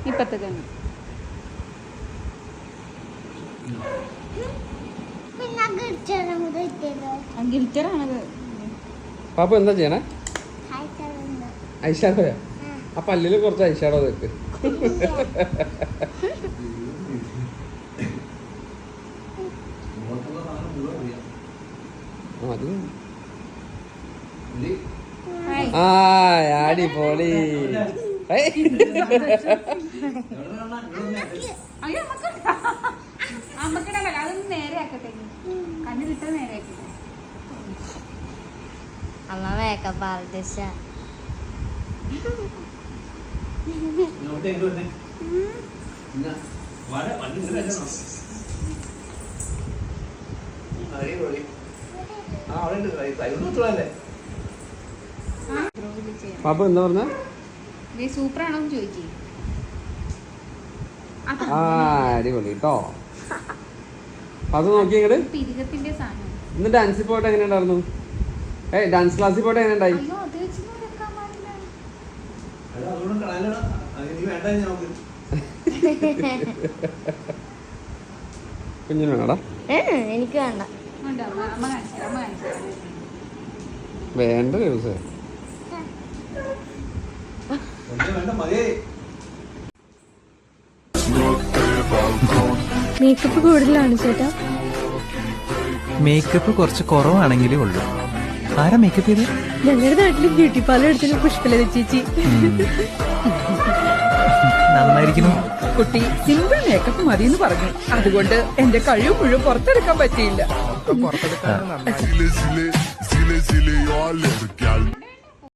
ഇപ്പത്തേക്കാണ് ഗിൽറ്ററാണത്. പാപ്പ എന്താ ചെയ്യണേ? ഐഷാഡോയാ? ആ പല്ലില് കുറച്ച് ഐഷാഡോ വെക്ക്. ആ അടിപൊളി. അമ്മക്കിടല്ല, അതൊന്ന് നേരെ ആക്കട്ടെ, കണ്ണിലിട്ട് നേരെ ആക്കട്ടെ. അമ്മ മേക്കപ്പ് ആർട്ടിസ്റ്റ്. പാപ്പ എന്താ പറഞ്ഞ? സൂപ്പറാണോ ചോദിക്കേ. ആ അടിപൊളി കേട്ടോ. അത് നോക്കി ഇങ്ങട്. പിരികത്തിന്റെ സാധനം. ഇന്ന് ഡാൻസിൽ പോയിട്ട് എങ്ങനെ ഉണ്ടായിരുന്നു? ഡാൻസ് ക്ലാസ്സിൽ പോയിട്ട് എങ്ങനെ ഉണ്ടായി? കുഞ്ഞിന് വേണടാ? എനിക്ക് വേണ്ട. വേണ്ട ദിവസം മേക്കപ്പ് കൂടുതലാണ് ചേട്ടാ. മേക്കപ്പ് കുറച്ച് കുറവാണെങ്കിലേ ഉള്ളൂ. ആരാ മേക്കപ്പ് ചെയ്ത്? ഞങ്ങളുടെ നാട്ടില് ബ്യൂട്ടി പാർലർ എടുത്തിന് പുഷ്പലത ചേച്ചി. നന്നായിരിക്കുന്നു. കുട്ടി സിമ്പിൾ മേക്കപ്പ് മതി എന്ന് പറഞ്ഞു. അതുകൊണ്ട് എന്റെ കഴിവ് മുഴുവൻ പുറത്തെടുക്കാൻ പറ്റിയില്ല.